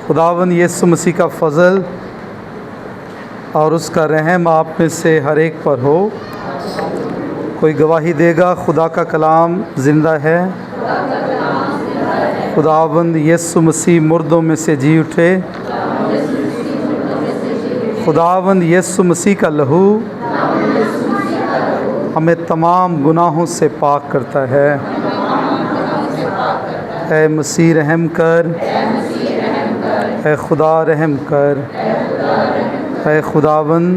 खुदावंद यीशु मसीह का फ़ज़ल और उसका रहम आप में से हर एक पर हो। कोई गवाही देगा खुदा का कलाम ज़िंदा है। खुदावंद यीशु मसीह मुर्दों में से जी उठे। खुदावंद यीशु मसीह का लहू हमें तमाम गुनाहों से पाक करता है। ऐ मसीह रहम कर, ऐ खुदा रहम कर। ऐ खुदावंद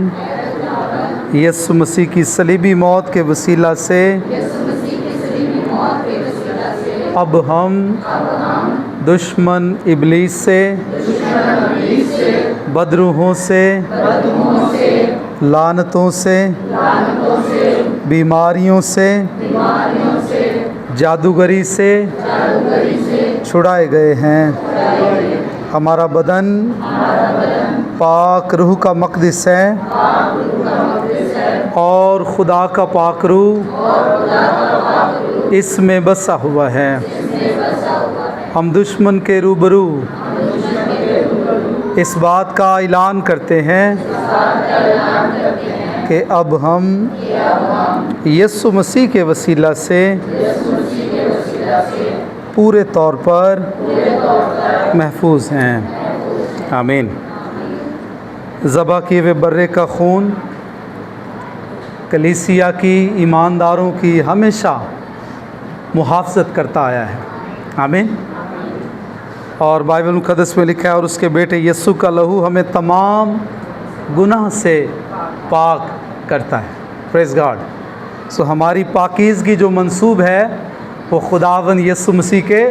यीशु मसीह की सलीबी मौत के वसीला से अब हम दुश्मन इब्लीस से, बदरूहों से, लानतों से, बीमारियों से, जादूगरी से छुड़ाए गए हैं। हमारा बदन पाक रूह का मक़दिस है और खुदा का पाक रूह इसमें बसा हुआ है। हम दुश्मन के रूबरू इस बात का ऐलान करते हैं कि अब हम यीशु मसीह के वसीला से पूरे तौर पर महफूज हैं। आमीन। ज़बा किए हुए बर्रे का खून कलीसिया की ईमानदारों की हमेशा मुहाफ़ज़त करता आया है। आमीन। और बाइबल मुक़द्दस में लिखा है, और उसके बेटे यीशु का लहू हमें तमाम गुनाह से पाक करता है। Praise God. सो हमारी पाकीज़गी जो मंसूब है वो खुदावंद यीशु मसीह के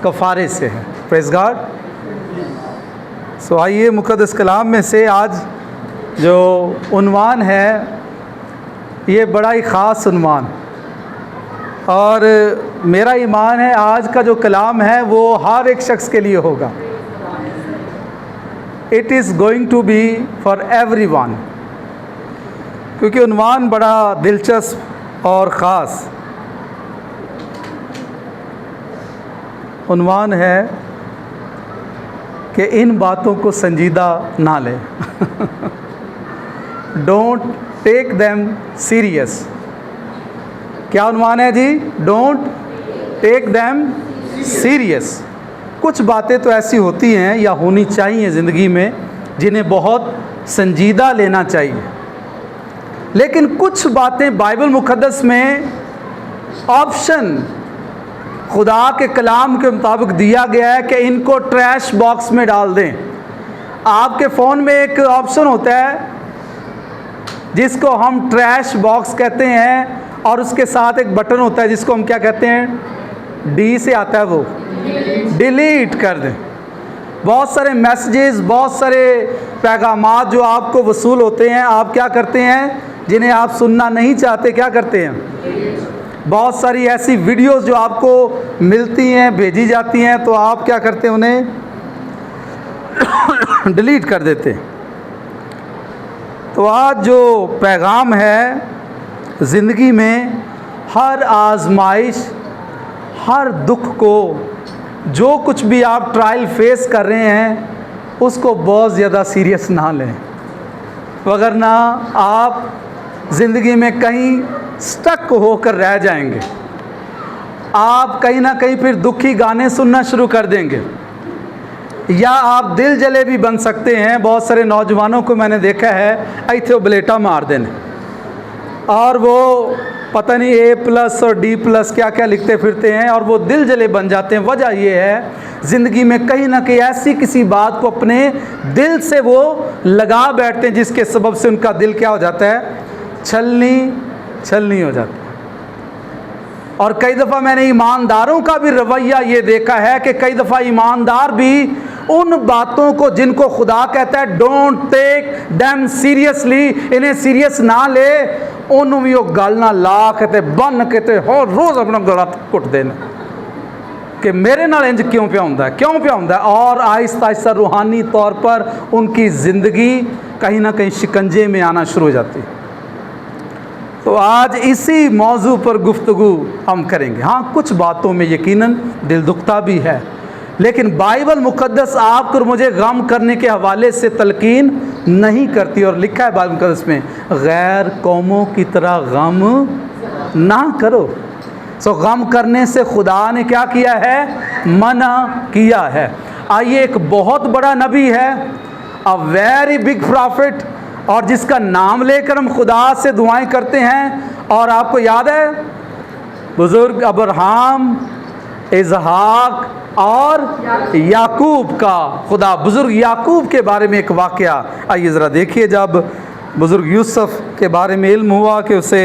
कफ़ारे से है। Praise God. सो आइए मुक़द्दस कलाम में से आज जो उन्वान है ये बड़ा ही ख़ास उन्वान, और मेरा ईमान है आज का जो कलाम है वो हर एक शख्स के लिए होगा। It is going to be for everyone, क्योंकि उन्वान बड़ा दिलचस्प और ख़ास उन्वान है कि इन बातों को संजीदा ना लें। Don't take them serious. क्या उन्वान है जी? Don't take them serious. कुछ बातें तो ऐसी होती हैं या होनी चाहिए ज़िंदगी में जिन्हें बहुत संजीदा लेना चाहिए, लेकिन कुछ बातें बाइबल मुक़द्दस में ऑप्शन खुदा के कलाम के मुताबिक दिया गया है कि इनको ट्रैश बॉक्स में डाल दें। आपके फ़ोन में एक ऑप्शन होता है जिसको हम ट्रैश बॉक्स कहते हैं, और उसके साथ एक बटन होता है जिसको हम क्या कहते हैं? डी से आता है, वो डिलीट कर दें। बहुत सारे मैसेजेस, बहुत सारे पैगामात जो आपको वसूल होते हैं, आप क्या करते हैं? जिन्हें आप सुनना नहीं चाहते, क्या करते हैं? बहुत सारी ऐसी वीडियोस जो आपको मिलती हैं, भेजी जाती हैं, तो आप क्या करते हैं? उन्हें डिलीट कर देते हैं। तो आज जो पैगाम है, ज़िंदगी में हर आजमाइश, हर दुख को, जो कुछ भी आप ट्रायल फेस कर रहे हैं, उसको बहुत ज़्यादा सीरियस ना लें, वगरना आप ज़िंदगी में कहीं स्टक होकर रह जाएंगे। आप कहीं ना कहीं फिर दुखी गाने सुनना शुरू कर देंगे, या आप दिल जले भी बन सकते हैं। बहुत सारे नौजवानों को मैंने देखा है, ऐथे वो ब्लेटा मार देने, और वो पता नहीं A+ और D+ क्या क्या लिखते फिरते हैं, और वो दिल जले बन जाते हैं। वजह ये है, ज़िंदगी में कहीं ना कहीं ऐसी किसी बात को अपने दिल से वो लगा बैठते हैं जिसके सबब से उनका दिल क्या हो जाता है? छलनी हो जाता है। और कई दफ़ा मैंने ईमानदारों का भी रवैया ये देखा है कि कई दफ़ा ईमानदार भी उन बातों को जिनको खुदा कहता है डोंट टेक देम सीरियसली, इन्हें सीरियस ना ले, उन्होंने भी वो गल ना ला के बन के हर रोज़ अपना गला घुट देना कि मेरे नाल इंज क्यों पे होंदा है, क्यों पे होंदा है। और आहिस्ता आहिस्ता रूहानी तौर पर उनकी ज़िंदगी कहीं ना कहीं शिकंजे में आना शुरू हो जाती है। तो आज इसी मौजू पर गुफ्तगू हम करेंगे। हाँ, कुछ बातों में यकीनन दिल दुखता भी है लेकिन बाइबल मुकद्दस आपको और मुझे गम करने के हवाले से तलकीन नहीं करती। और लिखा है बाइबल मुकद्दस में, गैर कौमों की तरह गम ना करो। सो गम करने से खुदा ने क्या किया है? मना किया है। आइए, एक बहुत बड़ा नबी है, अ वेरी बिग प्रॉफिट, और जिसका नाम लेकर हम खुदा से दुआएं करते हैं। और आपको याद है बुजुर्ग अब्राहम, इजहाक और याकूब का खुदा, बुजुर्ग याकूब के बारे में एक वाक़या आइए ज़रा देखिए। जब बुजुर्ग यूसुफ के बारे में इल्म हुआ कि उसे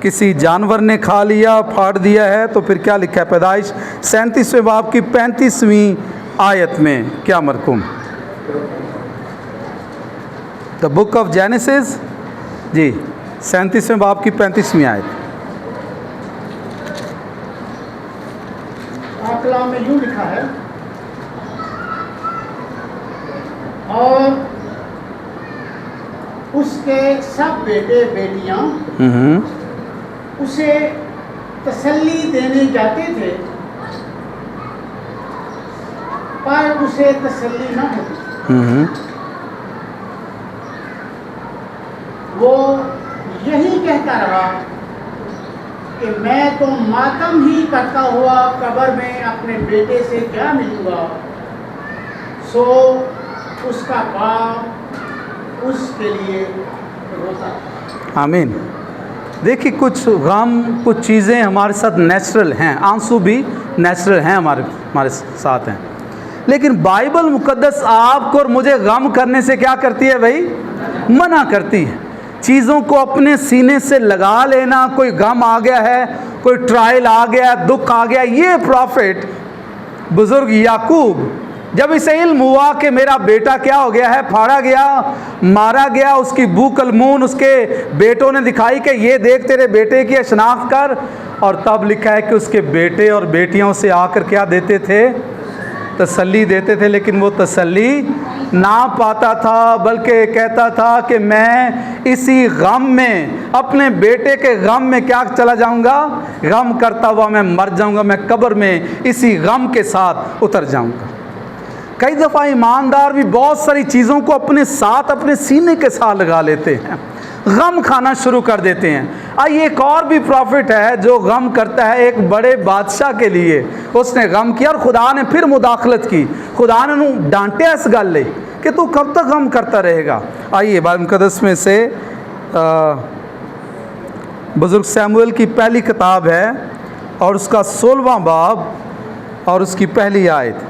किसी जानवर ने खा लिया, फाड़ दिया है, तो फिर क्या लिखा है? पैदाइश 37वें बाब की 35वीं आयत में क्या मरकूम? द बुक ऑफ जेनेसिस जी, 37वें बाब की 35वीं आयत। कलाम में यूं लिखा है, और उसके सब बेटे बेटियां उसे तसल्ली देने जाते थे, पर उसे तसल्ली न होती। वो यही कहता रहा कि मैं तो मातम ही करता हुआ कब्र में अपने बेटे से क्या मिलूंगा। सो उसका बाप उसके लिए रोता। आमीन। देखिए, कुछ गम, कुछ चीज़ें हमारे साथ नेचुरल हैं, आंसू भी नेचुरल हैं, हमारे साथ हैं। लेकिन बाइबल मुकद्दस आपको और मुझे गम करने से क्या करती है भाई? मना करती है। चीज़ों को अपने सीने से लगा लेना, कोई गम आ गया है, कोई ट्रायल आ गया, दुख आ गया। ये प्रॉफिट बुजुर्ग याकूब, जब इसे इल्म हुआ कि मेरा बेटा क्या हो गया है, फाड़ा गया, मारा गया, उसकी बू कलमून उसके बेटों ने दिखाई कि ये देख तेरे बेटे की शनाख्त कर। और तब लिखा है कि उसके बेटे और बेटियों से आकर क्या देते थे? तसल्ली देते थे। लेकिन वो तसल्ली ना पाता था, बल्कि कहता था कि मैं इसी गम में, अपने बेटे के गम में क्या चला जाऊंगा? गम करता हुआ मैं मर जाऊंगा, मैं कब्र में इसी गम के साथ उतर जाऊंगा। कई दफ़ा ईमानदार भी बहुत सारी चीज़ों को अपने साथ, अपने सीने के साथ लगा लेते हैं, गम खाना शुरू कर देते हैं। आइए, एक और भी प्रॉफिट है जो गम करता है। एक बड़े बादशाह के लिए उसने गम किया और खुदा ने फिर मुदाखलत की। खुदा ने उन्हें डांटे इस गल ले कि तू कब तक गम करता रहेगा। आइए, बाइबल मुकद्दस में से बुजुर्ग सैमुएल की पहली किताब है और उसका 16वां बाब और उसकी पहली आयत।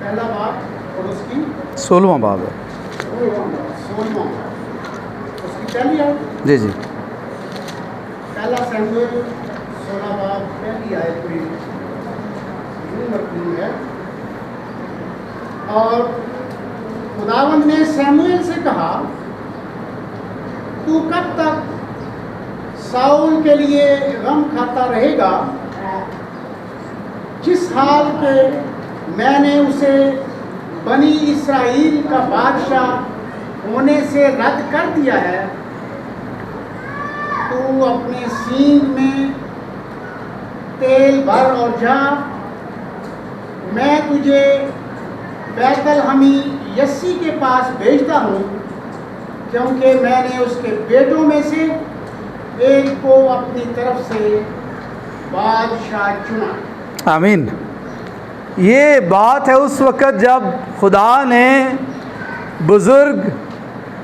पहला बाब और उसकी 16वां बाब है। 16वां उसकी पहली आयत। जी जी। पहला सैमुएल 16 बाब पहली आयत में यूं मरकूम है, और खुदावंद ने सैमुएल से कहा, तू कब तक साउल के लिए गम खाता रहेगा? जिस हाल के मैंने उसे बनी इस्राएल का बादशाह होने से रद्द कर दिया है, तू अपने सींग में तेल भर और जा। मैं तुझे बैतलहमी यस्सी के पास भेजता हूँ, क्योंकि मैंने उसके बेटों में से एक को अपनी तरफ से बादशाह चुना। आमीन। ये बात है उस वक़्त जब खुदा ने बुज़ुर्ग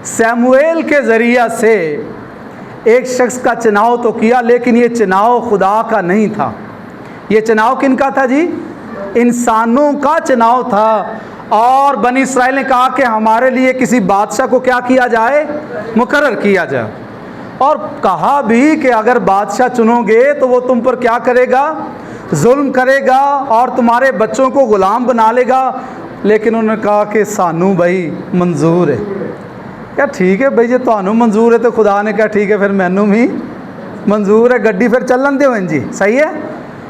सैमुएल के ज़रिया से एक शख्स का चुनाव तो किया, लेकिन ये चुनाव खुदा का नहीं था। ये चुनाव किनका था जी? इंसानों का चुनाव था। और बनी इस्राएल ने कहा कि हमारे लिए किसी बादशाह को क्या किया जाए? मुकर्रर किया जाए। और कहा भी कि अगर बादशाह चुनोगे तो वो तुम पर क्या करेगा? जुल्म करेगा और तुम्हारे बच्चों को गुलाम बना लेगा। लेकिन उन्होंने कहा कि सानू भाई मंजूर है। क्या ठीक है भाई, जे थानू मंजूर है तो खुदा ने कहा ठीक है फिर मैनू भी मंजूर है, गड्डी फिर चलन दो जी, सही है।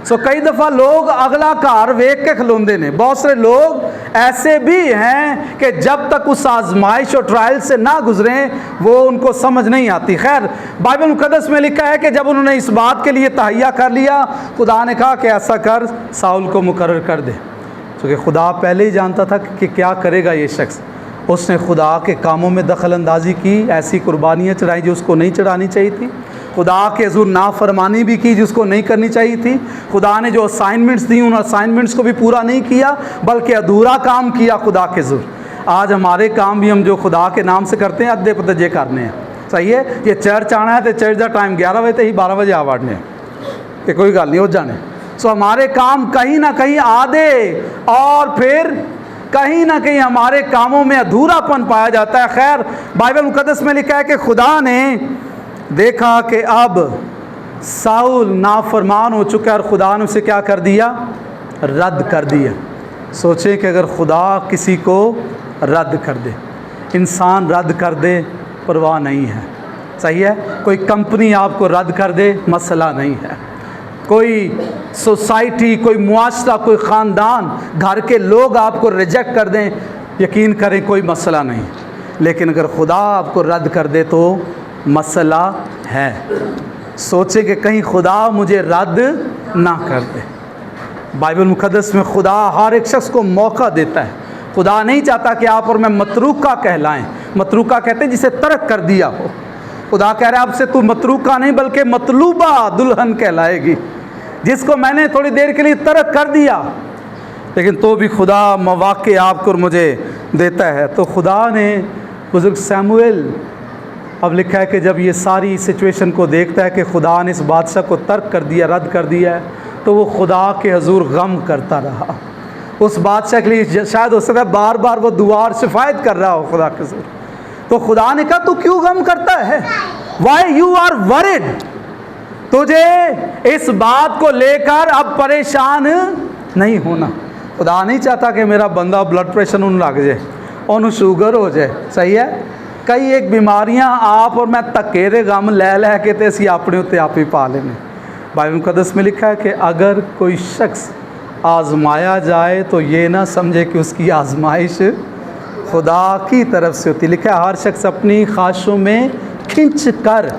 सो कई दफ़ा लोग अगला कार वेख के खलोंदे ने। बहुत सारे लोग ऐसे भी हैं कि जब तक उस आजमाइश और ट्रायल से ना गुजरें वो उनको समझ नहीं आती। खैर, बाइबल मुकद्दस में लिखा है कि जब उन्होंने इस बात के लिए तहैया कर लिया, खुदा ने कहा कि ऐसा कर, साउल को मुकर्रर कर दे। क्योंकि खुदा पहले ही जानता था कि क्या करेगा ये शख्स। उसने खुदा के कामों में दखल अंदाजी की, ऐसी कुर्बानियाँ चढ़ाई जो उसको नहीं चढ़ानी चाहिए थी, खुदा के हुज़ूर नाफरमानी भी की जिसको नहीं करनी चाहिए थी। खुदा ने जो असाइनमेंट्स दी उन असाइनमेंट्स को भी पूरा नहीं किया, बल्कि अधूरा काम किया खुदा के हुज़ूर। आज हमारे काम भी हम जो खुदा के नाम से करते हैं अद्धे पद्धे करने हैं। सही है, ये चर्च आना है तो चर्च का टाइम 11 बजे ही 12 बजे आ वड़ने कि कोई गल नहीं हो जाने। सो हमारे काम कहीं ना कहीं आधे और फिर कहीं ना कहीं हमारे कामों में अधूरापन पाया जाता है। खैर, बाइबल मुकद्दस में लिखा है कि खुदा ने देखा कि अब साउल नाफरमान हो चुका है और खुदा ने उसे क्या कर दिया, रद्द कर दिया। सोचें कि अगर खुदा किसी को रद्द कर दे, इंसान रद्द कर दे, परवाह नहीं है। सही है, कोई कंपनी आपको रद्द कर दे, मसला नहीं है। कोई सोसाइटी, कोई मुआशरा, कोई ख़ानदान, घर के लोग आपको रिजेक्ट कर दें, यकीन करें कोई मसला नहीं। लेकिन अगर खुदा आपको रद्द कर दे तो मसला है। सोचे कि कहीं खुदा मुझे रद्द ना कर दे। बाइबल मुकद्दस में खुदा हर एक शख्स को मौका देता है। खुदा नहीं चाहता कि आप और मैं मतरूका कहलाएं। मतरूका कहते हैं जिसे तर्क कर दिया हो। खुदा कह रहा है आपसे तू मतरूका नहीं बल्कि मतलूबा दुल्हन कहलाएगी, जिसको मैंने थोड़ी देर के लिए तर्क कर दिया, लेकिन तो भी खुदा मौके आपको और मुझे देता है। तो खुदा ने बुजुर्ग सैमुएल, अब लिखा है कि जब ये सारी सिचुएशन को देखता है कि खुदा ने इस बादशाह को तर्क कर दिया, रद्द कर दिया है, तो वो खुदा के हजूर गम करता रहा। उस बादशाह के लिए शायद हो सकता है बार बार वो दुआ और शिफायत कर रहा हो खुदा के हजूर। तो खुदा ने कहा तू क्यों गम करता है, वाई यू आर वरिड, तुझे इस बात को लेकर अब परेशान नहीं होना। खुदा नहीं चाहता कि मेरा बंदा ब्लड प्रेशर उन लग जाए, उन्हें शुगर हो जाए। सही है, कई एक बीमारियां आप और मैं धक्के दे गम लै के ते असीं अपने उत्ते आप ही पा लेने। बाइबल मुकद्दस में लिखा है कि अगर कोई शख्स आजमाया जाए तो ये ना समझे कि उसकी आजमाइश खुदा की तरफ से होती। लिखा है हर शख्स अपनी ख्वाहिशों में खिंच कर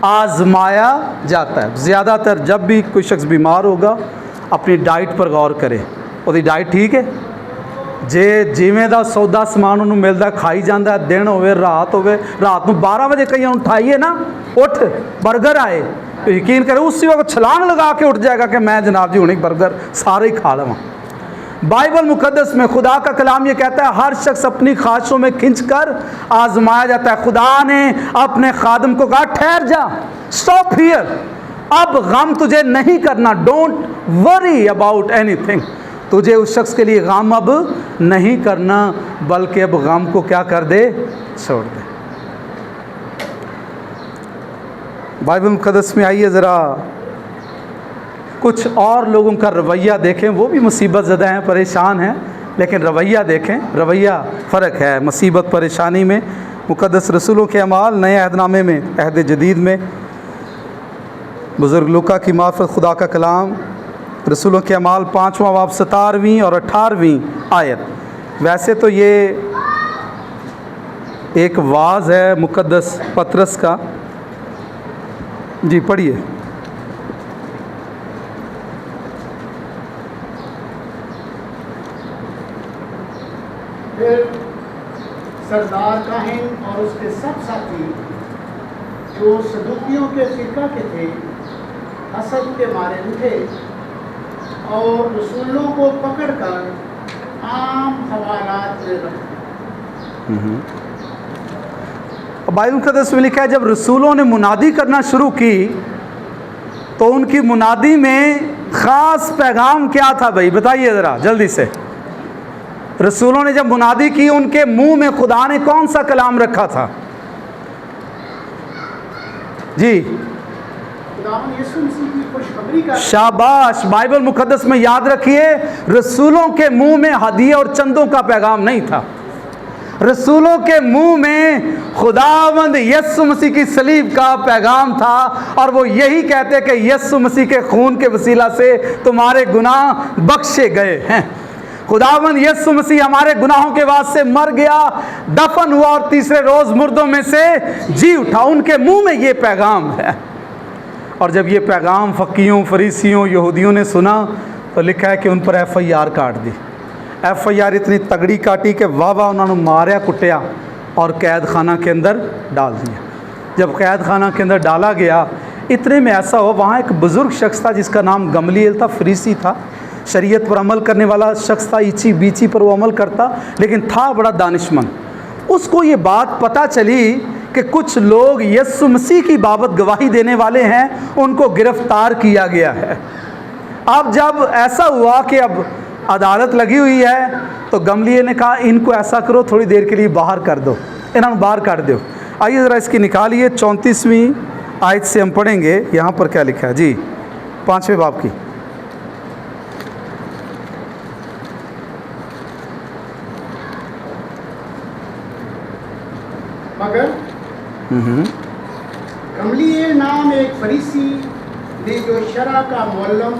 आजमाया जाता है। ज़्यादातर जब भी कोई शख्स बीमार होगा अपनी डाइट पर गौर करे, उसकी डाइट ठीक है, जे जिमें दा सौदा समान उन्होंने मिलता खाई जाता, दिन होवे रात होवे, रात में 12 बजे कहीं उठाइए ना, उठ बर्गर आए तो यकीन करें उसी वक्त छलांग लगा के उठ जाएगा कि मैं जनाब जी हुणे बर्गर सारे ही खा लवां। बाइबल मुकद्दस में खुदा का कलाम ये कहता है हर शख्स अपनी ख्वाहिशों में खिंचकर आजमाया जाता है। खुदा ने अपने खादम को कहा ठहर जा, स्टॉप हियर, अब गम तुझे नहीं करना, डोंट वरी अबाउट एनीथिंग, तुझे उस शख्स के लिए गम अब नहीं करना, बल्कि अब गम को क्या कर दे, छोड़ दे। बाइबल मुकद्दस में आइए ज़रा कुछ और लोगों का रवैया देखें, वो भी मुसीबत ज़दा हैं, परेशान हैं, लेकिन रवैया देखें, रवैया फ़र्क है मुसीबत परेशानी में। मुकद्दस रसूलों के अमाल नए अहदनामे में, अहद जदीद में, बुज़ुर्ग लूका की मार्फत खुदा का कलाम रसूलों के अमाल 5वां बाब 17वीं और 18वीं आयत। वैसे तो ये एक वाज़ है मुकद्दस पतरस का, जी पढ़िए। फिर सरदार काहिन और उसके सब साथी जो सदूकियों के फिरका के थे हसद के मारे उठे और रसूलों को पकड़कर आम हवालात में रख दिया। बाइबल मुकद्दस में लिखा है जब रसूलों ने मुनादी करना शुरू की तो उनकी मुनादी में ख़ास पैगाम क्या था भाई, बताइए ज़रा जल्दी से। रसूलों ने जब मुनादी की उनके मुंह में खुदा ने कौन सा कलाम रखा था जी? शाबाश। बाइबल मुकद्दस में याद रखिए रसूलों के मुंह में हदिया और चंदों का पैगाम नहीं था। रसूलों के मुंह में खुदावंद यीशु मसीह की सलीब का पैगाम था, और वो यही कहते कि यीशु मसीह के खून के वसीला से तुम्हारे गुनाह बख्शे गए हैं। खुदावंद यीशु मसीह हमारे गुनाहों के वास्ते मर गया, दफन हुआ और तीसरे रोज मुर्दों में से जी उठा। उनके मुंह में ये पैगाम है। और जब ये पैगाम फकीयों, फरीसियों, यहूदियों ने सुना तो लिखा है कि उन पर FIR काट दी। FIR इतनी तगड़ी काटी कि वाह उन्होंने मारा कुटिया और कैद खाना के अंदर डाल दिया। जब कैद खाना के अंदर डाला गया, इतने में ऐसा हुआ, वहाँ एक बुज़ुर्ग शख्स था जिसका नाम गमलीएल था, फरीसी था, शरीयत पर अमल करने वाला शख्स था, इची बीची पर वो अमल करता, लेकिन था बड़ा दानिशमंद। उसको ये बात पता चली कि कुछ लोग यीशु मसीह की बाबत गवाही देने वाले हैं, उनको गिरफ्तार किया गया है। अब जब ऐसा हुआ कि अब अदालत लगी हुई है, तो गमलीएल ने कहा इनको ऐसा करो, थोड़ी देर के लिए बाहर कर दो, इन्होंने बाहर कर दो। आइए ज़रा इसकी निकालिए, 34वीं आयत से हम पढ़ेंगे। यहाँ पर क्या लिखा है जी, 5वें बाब की। मगर गमलीएल नाम एक फरीसी ने, जो शरा का मुअल्लम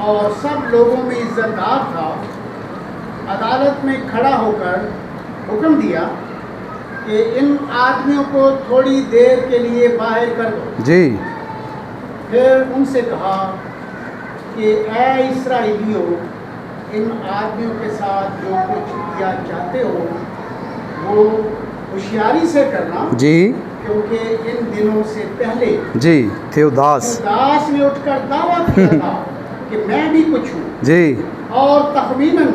और सब लोगों में इज्जतदार था, अदालत में खड़ा होकर हुक्म दिया कि इन आदमियों को थोड़ी देर के लिए बाहर कर दो जी। फिर उनसे कहा कि ऐ इस्राएलियों, इन आदमियों के साथ जो कुछ किया चाहते हो वो होशियारी से करना जी, क्योंकि इन दिनों से पहले जी थेओदास ने उठकर दावा किया था कि मैं भी कुछ हूँ जी, और तखमीनन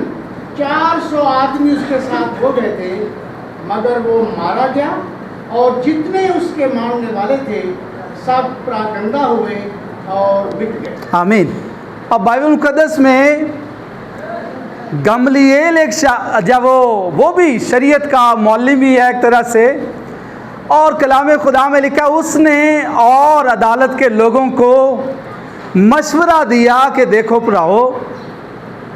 400 आदमी उसके साथ हो गए थे, मगर वो मारा गया और जितने उसके मारने वाले थे सब परागंदा हुए और मिट गए। आमीन। अब बाइबल मुकद्दस में गमलीएल एक जब वो भी शरीयत का मौलवी ही है एक तरह से, और कलाम खुदा में लिखा उसने और अदालत के लोगों को मशवरा दिया कि देखो भराओ,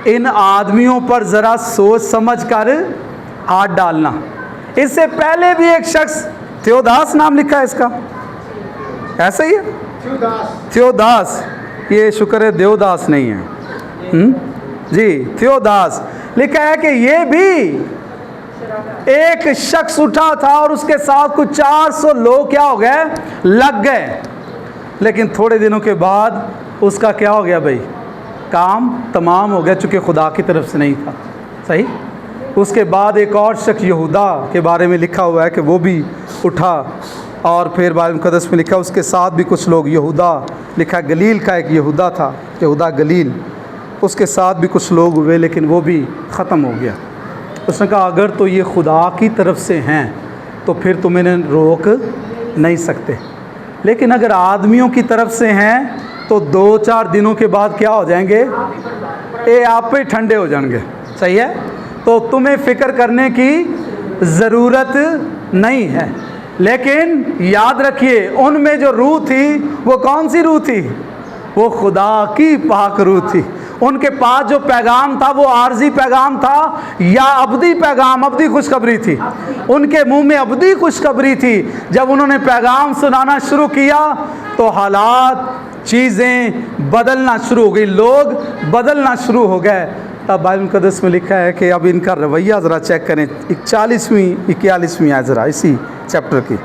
इन आदमियों पर ज़रा सोच समझ कर हाथ डालना। इससे पहले भी एक शख्स, थेओदास नाम लिखा है इसका, ऐसा ही है थेओदास, ये शुक्र है देवदास नहीं है जी, थेओदास लिखा है कि ये भी एक शख्स उठा था और उसके साथ कुछ 400 लोग क्या हो गए, लग गए। लेकिन थोड़े दिनों के बाद उसका क्या हो गया भाई, काम तमाम हो गया, चूँकि खुदा की तरफ से नहीं था। सही। उसके बाद एक और शख्स यहूदा के बारे में लिखा हुआ है कि वो भी उठा, और फिर बाइबल मुकद्दस में लिखा उसके साथ भी कुछ लोग, यहूदा लिखा गलील का एक यहूदा था, यहूदा गलील, उसके साथ भी कुछ लोग हुए, लेकिन वो भी ख़त्म हो गया। उसने कहा अगर तो ये खुदा की तरफ से हैं तो फिर तुम इन्हें रोक नहीं सकते, लेकिन अगर आदमियों की तरफ से हैं तो 2-4 दिनों के बाद क्या हो जाएंगे, ये आप पे ठंडे हो जाएंगे। सही है, तो तुम्हें फ़िक्र करने की ज़रूरत नहीं है। लेकिन याद रखिए, उनमें जो रूह थी वो कौन सी रूह थी, वो खुदा की पाक रूह थी। उनके पास जो पैगाम था वो आर्जी पैगाम था या अब्दी पैगाम, अब्दी खुशखबरी थी। उनके मुंह में अब्दी खुशखबरी थी। जब उन्होंने पैगाम सुनाना शुरू किया तो हालात, चीज़ें बदलना शुरू हो गई, लोग बदलना शुरू हो गए। तब बाइबल मुकद्दस में लिखा है कि अब इनका रवैया ज़रा चेक करें, 41वीं आयत ज़रा इसी चैप्टर की।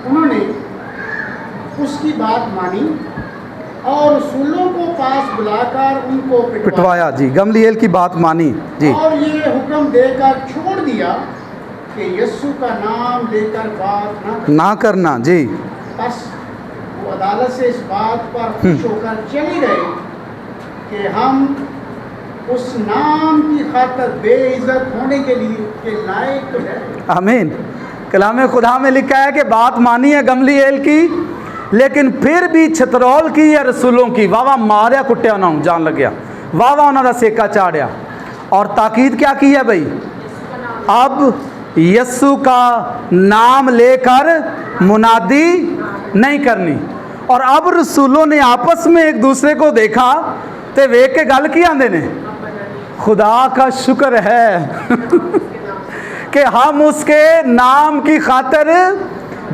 उन्होंने उसकी बात मानी और रसूलों को पास बुलाकर उनको पिटवाया जी, गमलीएल की बात मानी जी, और ये हुक्म देकर छोड़ दिया कि यीशु का नाम लेकर बात ना करना जी। बस वो अदालत से इस बात पर खुश होकर चले गए कि हम उस नाम की खातिर बेइज्जत होने के लिए के लायक तो है। आमीन। कलाम खुदा में लिखा है कि बात मानी है गमलीएल की, लेकिन फिर भी छतरौल की या रसूलों की, वाह मारिया कुटिया ना जान लग गया, वाह उन्होंने सेका चाड़िया। और ताकीद क्या की है भाई, अब यस्सु का नाम लेकर मुनादी नहीं करनी। और अब रसूलों ने आपस में एक दूसरे को देखा तो वेख के गल की आंदे ने, खुदा का शुक्र है कि हम उसके नाम की खातिर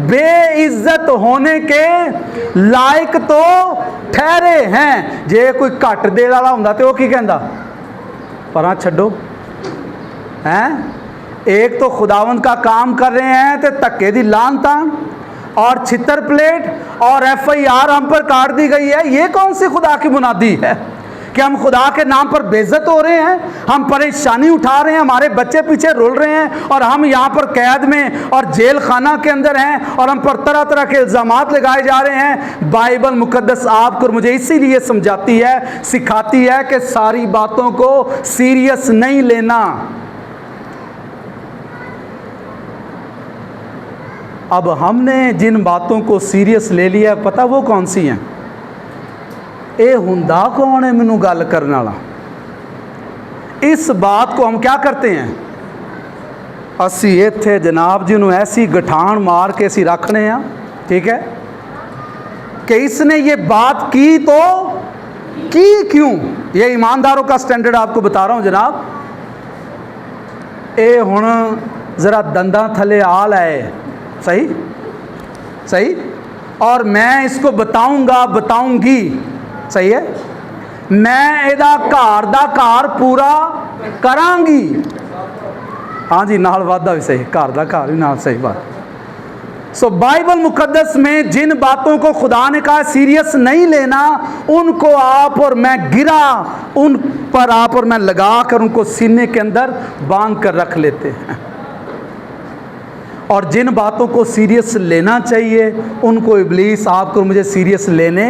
बेइज्जत होने के लायक तो ठहरे हैं। जे कोई घट दे वाला हुंदा ते वो की कहंदा, परां छड्डो हैं। एक तो खुदावंद का काम कर रहे हैं तो धक्के दी लान तान और छितर प्लेट और FIR हम पर काट दी गई है। ये कौन सी खुदा की बुनियादी है कि हम खुदा के नाम पर बेइज्जत हो रहे हैं, हम परेशानी उठा रहे हैं, हमारे बच्चे पीछे रुल रहे हैं और हम यहाँ पर कैद में और जेल खाना के अंदर हैं और हम पर तरह तरह के इल्ज़ामात लगाए जा रहे हैं। बाइबल मुकद्दस आपको और मुझे इसीलिए समझाती है, सिखाती है कि सारी बातों को सीरियस नहीं लेना। अब हमने जिन बातों को सीरियस ले लिया है, पता वो कौन सी हैं? ये हुंदा कौन है मैनू गल करने वाला? इस बात को हम क्या करते हैं, असी इत्थे जनाब जी नूं ऐसी गठान मार के असी रखने हैं, ठीक है, कि इसने ये बात की तो की क्यों? ये ईमानदारों का स्टैंडर्ड आपको बता रहा हूं जनाब। ये हुण ज़रा दंदा थले आ लाए, सही सही, और मैं इसको बताऊंगी, सही है, मैं इहदा घर दा घर पूरा करांगी। हाँ जी, नाल वादा भी सही, घर दा घर भी नाल, सही बात। सो बाइबल मुकद्दस में जिन बातों को खुदा ने कहा सीरियस नहीं लेना, उनको आप और मैं गिरा, उन पर आप और मैं लगा कर उनको सीने के अंदर बांध कर रख लेते हैं। और जिन बातों को सीरियस लेना चाहिए उनको इब्लीस आपको मुझे सीरियस लेने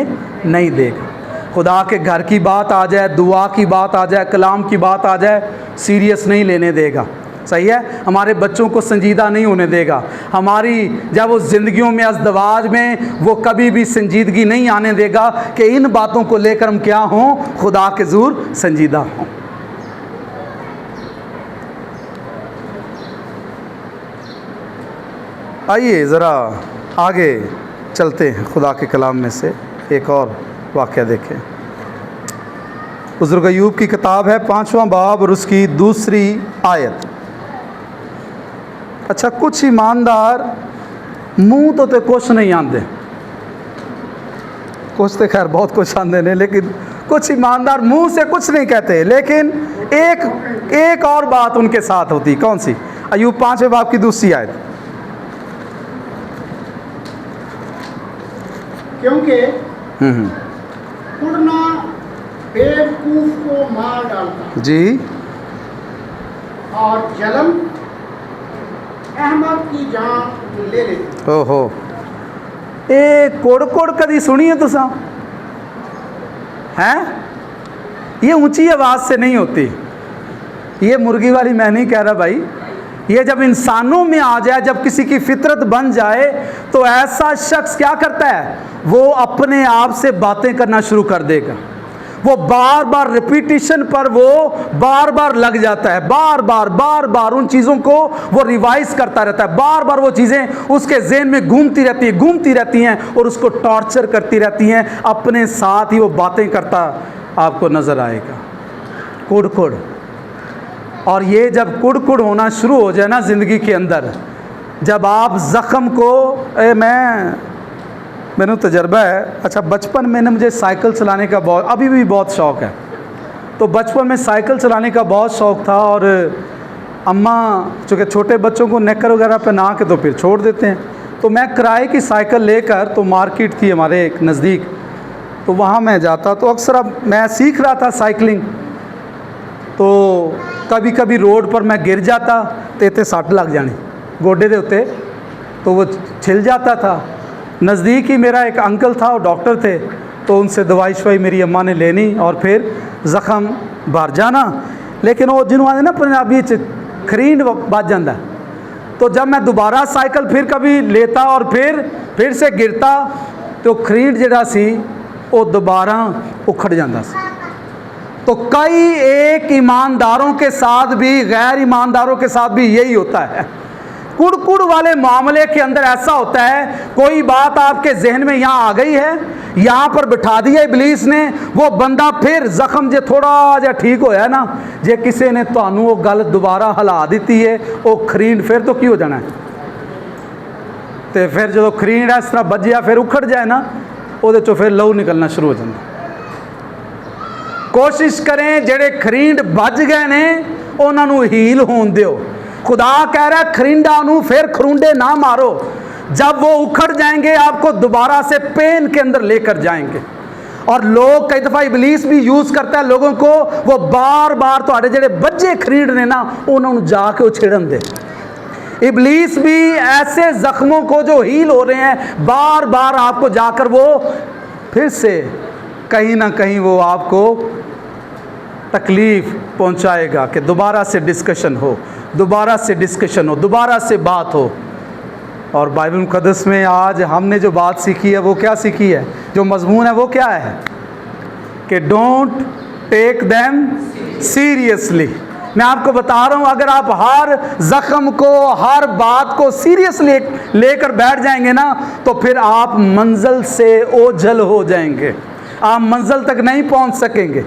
नहीं देगा। खुदा के घर की बात आ जाए, दुआ की बात आ जाए, कलाम की बात आ जाए, सीरियस नहीं लेने देगा, सही है। हमारे बच्चों को संजीदा नहीं होने देगा। हमारी जब वो ज़िंदगियों में अज़दवाज में वो कभी भी संजीदगी नहीं आने देगा कि इन बातों को लेकर हम क्या हों, खुदा के ज़रूर संजीदा हों। आइए ज़रा आगे चलते हैं, खुदा के कलाम में से एक और वाक़या देखें। बुज़ुर्ग अय्यूब की किताब है 5वां बाब और उसकी 2री आयत। अच्छा, कुछ ईमानदार मुँह तो कुछ नहीं आते, कुछ तो खैर बहुत कुछ आते हैं, लेकिन कुछ ईमानदार मुँह से कुछ नहीं कहते, लेकिन एक और बात उनके साथ होती। कौन सी? अय्यूब 5वें बाब की 2री आयत। क्योंकि उड़ना बेवकूफ को मार डालता जी, और जलन अहमद की जान ले लेती। ओहो, ये कोड़ कदी सुनी है तुसा? हैं? ये ऊंची आवाज़ से नहीं होती, ये मुर्गी वाली मैं नहीं कह रहा भाई। ये जब इंसानों में आ जाए, जब किसी की फितरत बन जाए, तो ऐसा शख्स क्या करता है, वो अपने आप से बातें करना शुरू कर देगा। वो बार बार रिपीटिशन पर वो बार बार लग जाता है, बार बार उन चीज़ों को वो रिवाइज करता रहता है, बार बार वो चीज़ें उसके ज़हन में घूमती रहती हैं और उसको टॉर्चर करती रहती हैं। अपने साथ ही वो बातें करता आपको नज़र आएगा, कुड़। और ये जब कुड़ होना शुरू हो जाए ना ज़िंदगी के अंदर, जब आप ज़ख़म को मैंने तजर्बा है। अच्छा, बचपन में मुझे साइकिल चलाने का बहुत, अभी भी बहुत शौक़ है। तो बचपन में साइकिल चलाने का बहुत शौक़ था, और अम्मा चूँकि छोटे बच्चों को नेकर वगैरह पहना के तो फिर छोड़ देते हैं, तो मैं किराए की साइकिल लेकर, तो मार्केट थी हमारे एक नज़दीक, तो वहाँ मैं जाता। तो अक्सर अब मैं सीख रहा था साइकिलिंग, तो कभी कभी रोड पर मैं गिर जाता तो इतने सट लग जानी गोडे के उत्ते, तो वो छिल जाता था। नज़दीक ही मेरा एक अंकल था, वो डॉक्टर थे, तो उनसे दवाई शवाई मेरी अम्मा ने लेनी और फिर ज़ख़म भर जाना। लेकिन वो जिन्होंने ना पंजाबी खरींड बच जाता, तो जब मैं दोबारा साइकिल फिर कभी लेता और फिर से गिरता, तो खरींड जिहड़ा सी वो दोबारा उखड़ जाता सी। तो कई एक ईमानदारों के साथ भी, गैर ईमानदारों के साथ भी यही होता है कुड़कुड़ वाले मामले के अंदर ऐसा होता है, कोई बात आपके जहन में यहाँ आ गई है, यहाँ पर बिठा दिया इबलीस ने, वो बंदा फिर जख्म जे थोड़ा जा ठीक होया ना, जे किसी ने तुहानू वो गल दोबारा हिला दी है, वो खरींड फिर तो की हो जाना है। तो फिर जो खरींड इस तरह बजिया फिर उखड़ जाए ना, वो चो फिर लहू निकलना शुरू हो जाता। कोशिश करें जेड़े खरींड बज गए ने उन्होंने हील होन दियो। खुदा कह रहा है खरींडा नू फिर खरूंडे ना मारो, जब वो उखड़ जाएंगे आपको दोबारा से पेन के अंदर लेकर जाएंगे। और लोग कई दफ़ा इबलीस भी यूज़ करता है लोगों को, वो बार बार तुहाडे जेड़े बज्जे खरींड ने ना उन्होंने जाके वो छेड़न दे। इबलीस भी ऐसे जख्मों को जो हील हो रहे हैं बार बार आपको जाकर वो फिर से कहीं ना कहीं वो आपको तकलीफ़ पहुंचाएगा कि दोबारा से डिस्कशन हो, दोबारा से डिस्कशन हो, दोबारा से बात हो। और बाइबल मुक़द्दस में आज हमने जो बात सीखी है वो क्या सीखी है, जो मज़मून है वो क्या है कि डोंट टेक देम सीरियसली। मैं आपको बता रहा हूँ, अगर आप हर ज़ख्म को, हर बात को सीरियसली लेकर बैठ जाएंगे ना, तो फिर आप मंजिल से ओझल हो जाएंगे, आप मंजिल तक नहीं पहुँच सकेंगे।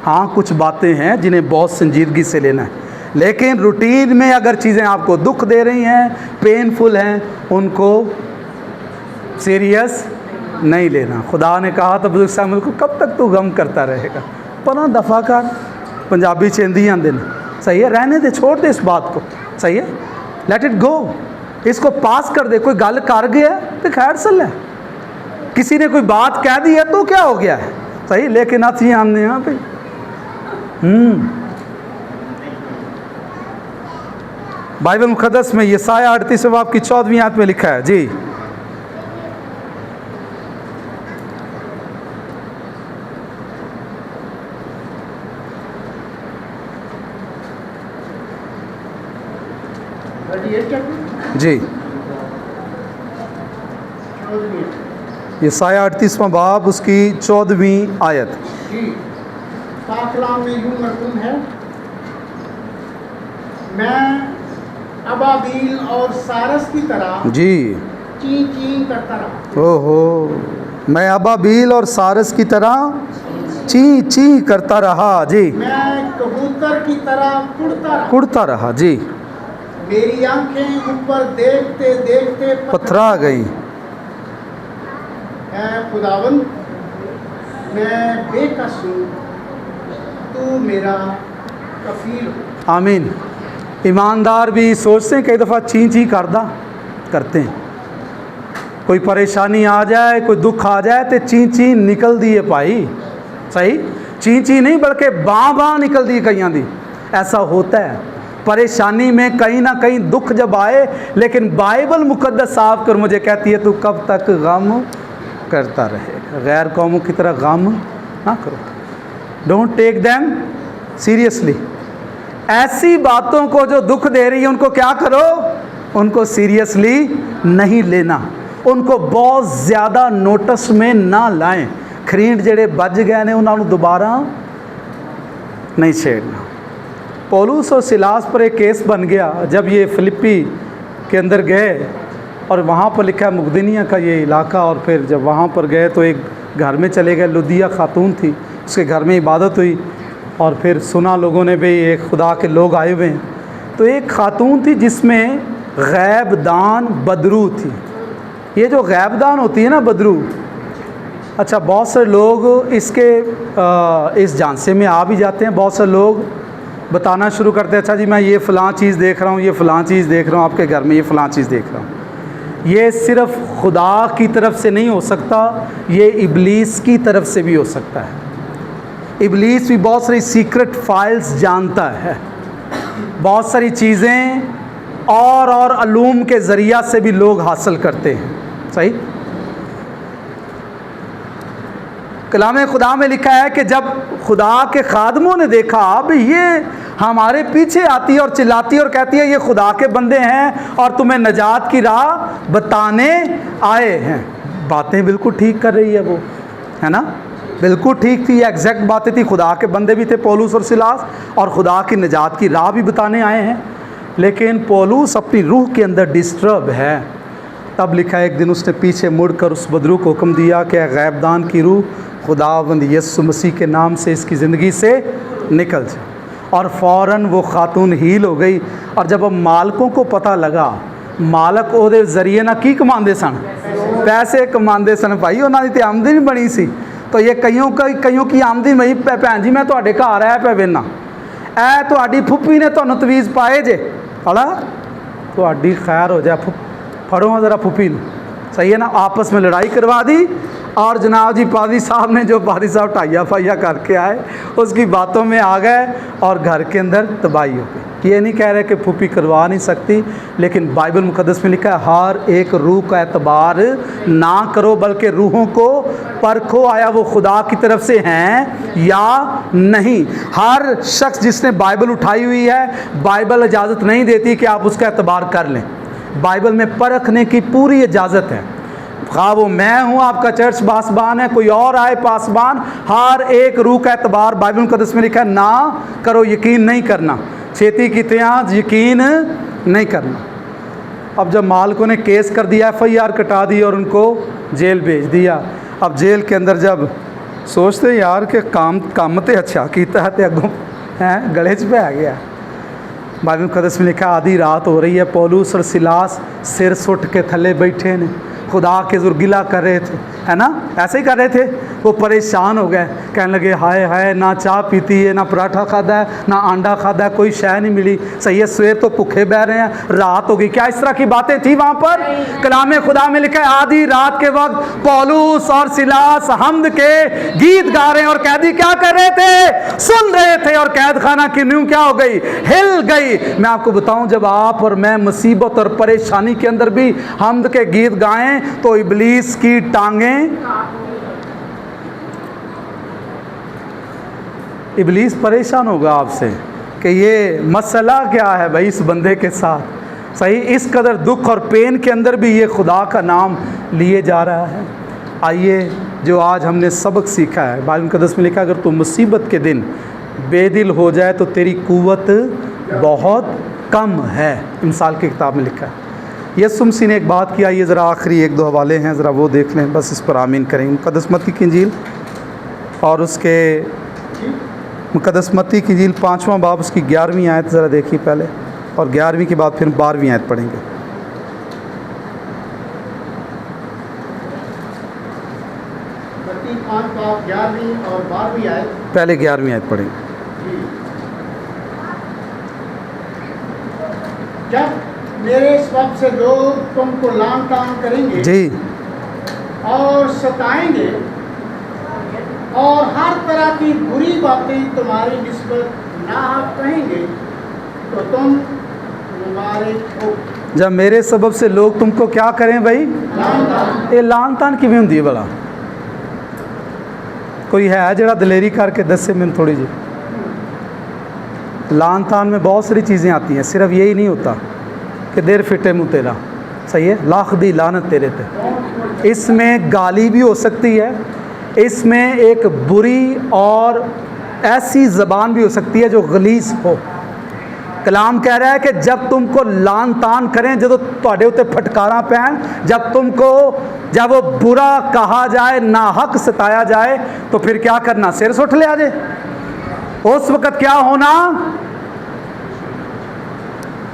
हाँ, कुछ बातें हैं जिन्हें बहुत संजीदगी से लेना है, लेकिन रूटीन में अगर चीज़ें आपको दुख दे रही हैं, पेनफुल हैं, उनको सीरियस नहीं लेना। खुदा ने कहा था बुजुर्ग साहब को, कब तक तू गम करता रहेगा, पना दफ़ा कर। पंजाबी चेंदी आंदे ने, सही है, रहने दे, छोड़ दे इस बात को, सही है, लेट इट गो, इसको पास कर दे। कोई गल कर गया तो खैर सल है, किसी ने कोई बात कह दी है तो क्या हो गया है, सही, लेकिन अच्छी आने यहाँ पे बाइबल मुक़द्दस में यशाया 38 बाब की 14वीं आयत में लिखा है जी, जी, यशाया 38वां बाब उसकी 14वीं आयत। पाकलाम में यूं मरकूम है, मैं अबाबील और सारस की तरह जी ची ची करता रहा। ओहो, मैं अबाबील और सारस की तरह ची ची करता रहा जी, मैं कबूतर की तरह कुड़ता रहा जी, मेरी आंखें ऊपर देखते देखते पथरा गई। ऐ खुदावंद, मैं बेकस हूँ, तू मेरा कफील हो। आमीन। ईमानदार भी सोचते हैं कई दफ़ा ची ची करते हैं, कोई परेशानी आ जाए, कोई दुख आ जाए तो ची ची निकल दी है भाई, सही, ची ची नहीं बल्कि बाँ निकल दी कईयां दी। ऐसा होता है परेशानी में, कहीं ना कहीं दुख जब आए, लेकिन बाइबल मुक़द्दस साफ कर मुझे कहती है तू कब तक गम करता रहेगा, गैर कौमों की तरह गम ना करो। Don't take them seriously. ऐसी बातों को जो दुख दे रही है उनको क्या करो, उनको सीरियसली नहीं लेना, उनको बहुत ज़्यादा नोटिस में ना लाएं। खरींड जेड़े बज गए ने उन्होंने दोबारा नहीं छेड़ना। पौलुस और सिलास पर एक केस बन गया जब ये फिलिप्पी के अंदर गए, और वहाँ पर लिखा है मुकदिनिया का ये इलाका, और फिर जब वहाँ पर गए तो एक घर में चले गए, लुदिया खातून थी, उसके घर में इबादत हुई, और फिर सुना लोगों ने भी एक खुदा के लोग आए हुए हैं। तो एक खातून थी जिसमें गैबदान बदरू थी। ये जो गैबदान होती है ना बदरू, अच्छा बहुत से लोग इसके इस झांसे में आ भी जाते हैं। बहुत से लोग बताना शुरू करते हैं, अच्छा जी मैं ये फ़लाँ चीज़ देख रहा हूँ, ये फ़लाँ चीज़ देख रहा हूँ, आपके घर में ये फ़लाँ चीज़ देख रहा हूँ। ये सिर्फ़ खुदा की तरफ से नहीं हो सकता, ये इबलीस की तरफ से भी हो सकता है। इबलीस भी बहुत सारी सीक्रेट फाइल्स जानता है, बहुत सारी चीज़ें और अलूम के ज़रिया से भी लोग हासिल करते हैं, सही। कलाम खुदा में लिखा है कि जब खुदा के खादमों ने देखा अब ये हमारे पीछे आती है और चिल्लाती है और कहती है ये खुदा के बंदे हैं और तुम्हें नजात की राह बताने आए हैं। बातें बिल्कुल ठीक कर रही है वो, है ना, बिल्कुल ठीक थी, एग्जैक्ट बातें थी। खुदा के बंदे भी थे पौलुस और सिलास, और खुदा की नजात की राह भी बताने आए हैं। लेकिन पौलुस अपनी रूह के अंदर डिस्टर्ब है। तब लिखा है एक दिन उसने पीछे मुड़कर उस बदरू को हुक्म दिया कि गैबदान की रूह खुदावंद यीशु मसीह के नाम से इसकी ज़िंदगी से निकल जाए। और फ़ौरन वो खातून हील हो गई। और जब अब मालकों को पता लगा, मालक ਉਹਦੇ ਜ਼ਰੀਏ ना की कमाते सन, पैसे कमाते सन भाई, उन्होंने तो आमदनी बनी सी। तो ये कईयों की आमदनी बनी। भैन जी मैं ਤੁਹਾਡੇ घर आया पे वेना, ऐ ਤੁਹਾਡੀ फुप्पी ने ਤੁਹਾਨੂੰ तवीज़ पाए जे हला ਤੁਹਾਡੀ खैर हो जाए, फड़ो ज़रा फुप्पी ने, सही है ना। आपस में लड़ाई करवा दी और जनाब जी पादी साहब ने जो पादी साहब ढाइया फाइया करके आए उसकी बातों में आ गए और घर के अंदर तबाही हो गई। ये नहीं कह रहे कि फूफी करवा नहीं सकती, लेकिन बाइबल मुकद्दस में लिखा है हर एक रूह का एतबार ना करो, बल्कि रूहों को परखो आया वो खुदा की तरफ से हैं या नहीं। हर शख्स जिसने बाइबल उठाई हुई है, बाइबल इजाज़त नहीं देती कि आप उसका एतबार कर लें। बाइबल में परखने की पूरी इजाज़त है। खा वो मैं हूँ, आपका चर्च पासबान है, कोई और आए पासबान, हर एक रूह का एतबार बाइबल मुकद्दस में लिखा है ना करो, यकीन नहीं करना, छेती की त्याज यकीन नहीं करना। अब जब मालकों ने केस कर दिया, FIR कटा दी और उनको जेल भेज दिया। अब जेल के अंदर जब सोचते यार कि काम तो अच्छा किया है, तो अगों हैं गले च पै गया। बाइबल मुकद्दस में लिखा आधी रात हो रही है, पौलुस और सिलास सिर सुट के थले बैठे ने, खुदा के ज़ुर गिला कर रहे थे, है ना, ऐसे ही कर रहे थे। वो परेशान हो गए, कहने लगे हाय हाय, ना चाय पीती है, ना पराठा खाता है, ना अंडा खाता है, कोई शय नहीं मिली। सही है, सवेर तो भूखे बह रहे हैं, रात हो गई। क्या इस तरह की बातें थी वहाँ पर? कलाम खुदा में लिखा है आधी रात के वक्त पौलुस और सिलास हमद के गीत गा रहे हैं और कैदी क्या कर रहे थे? सुन रहे थे। और कैद खाना की नींव क्या हो गई? हिल गई। मैं आपको बताऊं, जब आप और मैं मुसीबत और परेशानी के अंदर भी हमद के गीत गाएं तो इब्लीस की टांगें, इब्लीस परेशान होगा आपसे कि ये मसला क्या है भाई इस बंदे के साथ। सही, इस कदर दुख और पेन के अंदर भी ये खुदा का नाम लिए जा रहा है। आइए, जो आज हमने सबक सीखा है, बाइबल मुकद्दस में लिखा अगर तू मुसीबत के दिन बेदिल हो जाए तो तेरी कुव्वत बहुत कम है। मिसाल की किताब में लिखा है। यीशु मसीह ने एक बात किया, ये ज़रा आखिरी एक दो हवाले हैं, ज़रा वो देख लें, बस इस पर आमीन करें। मुकद्दस मत्ती की इंजील और उसके मुकद्दस मत्ती की इंजील 5वां बाब उसकी 11वीं आयत ज़रा देखिए पहले, और 11वीं के बाद फिर 12वीं आयत पढ़ेंगे। मत्ती 5 बाब 11वीं और 12वीं आयत। पहले 11वीं आयत पढ़ेंगे। जब मेरे सबब से लोग तुमको लान तान करेंगे जी और सताएंगे और हर तरह की बुरी बातें तुम्हारी निस्बत नाहक कहेंगे तो तुम मुबारक हो। जब मेरे सबब से लोग तुमको क्या करें भाई? लान तान। ये लान तान किवें हुंदी है भला? कोई है जरा दलेरी करके दसे मैंने थोड़ी जी। लान तान में बहुत सारी चीज़ें आती हैं, सिर्फ यही नहीं होता कि देर फिटे मुँह तेरा, सही है, लाख दी लानत तेरे पे। इसमें गाली भी हो सकती है, इसमें एक बुरी और ऐसी ज़बान भी हो सकती है जो गलीज़ हो। कलाम कह रहा है कि जब तुमको लान तान करें, जब तुहाडे उत्ते फटकारा पैन, जब वो बुरा कहा जाए, नाहक सताया जाए, तो फिर क्या करना? सिर सुट लिया जाए। उस वक़्त क्या होना?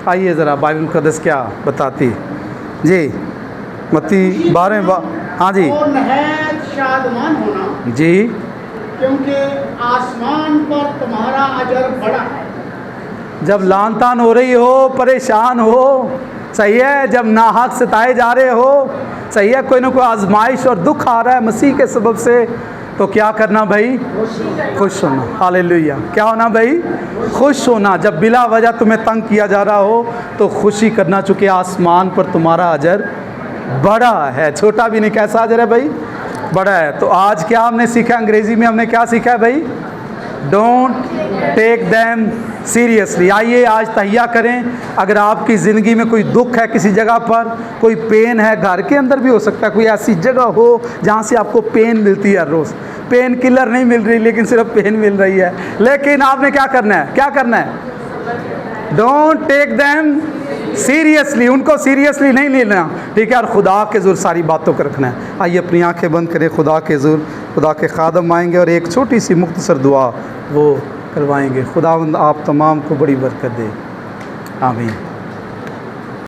आइए ज़रा बाइबल मुकद्दस क्या बताती जी। मत्ती 12 हाँ जी, और नहायत शादमान होना जी, क्योंकि आसमान पर तुम्हारा अजर बड़ा है। जब लान तान हो रही हो, परेशान हो, सही है, जब नाहक सताए जा रहे हो, सही है, कोई ना कोई आजमाइश और दुख आ रहा है मसीह के सबब से, तो क्या करना भाई? खुश होना। हालेलुया। क्या होना भाई? खुश होना। जब बिला वजह तुम्हें तंग किया जा रहा हो तो खुशी करना, चूँकि आसमान पर तुम्हारा अजर बड़ा है। छोटा भी नहीं, कैसा अजर है भाई? बड़ा है। तो आज क्या हमने सीखा? अंग्रेज़ी में हमने क्या सीखा है भाई? Don't take them seriously. आइए आज तहिया करें, अगर आपकी ज़िंदगी में कोई दुख है, किसी जगह पर कोई पेन है, घर के अंदर भी हो सकता है, कोई ऐसी जगह हो जहाँ से आपको पेन मिलती है हर रोज़, पेन किलर नहीं मिल रही लेकिन सिर्फ पेन मिल रही है, लेकिन आपने क्या करना है? क्या करना है? डोंट टेक देम सीरियसली, उनको सीरियसली नहीं लेना, ठीक है। और खुदा के ज़ुर सारी बातों को रखना है। आइए अपनी आंखें बंद करें, खुदा के ज़ुर, खुदा के खादम आएंगे और एक छोटी सी मुख्तसर दुआ वो करवाएंगे। खुदावंद आप तमाम को बड़ी बरकत दे, आमीन।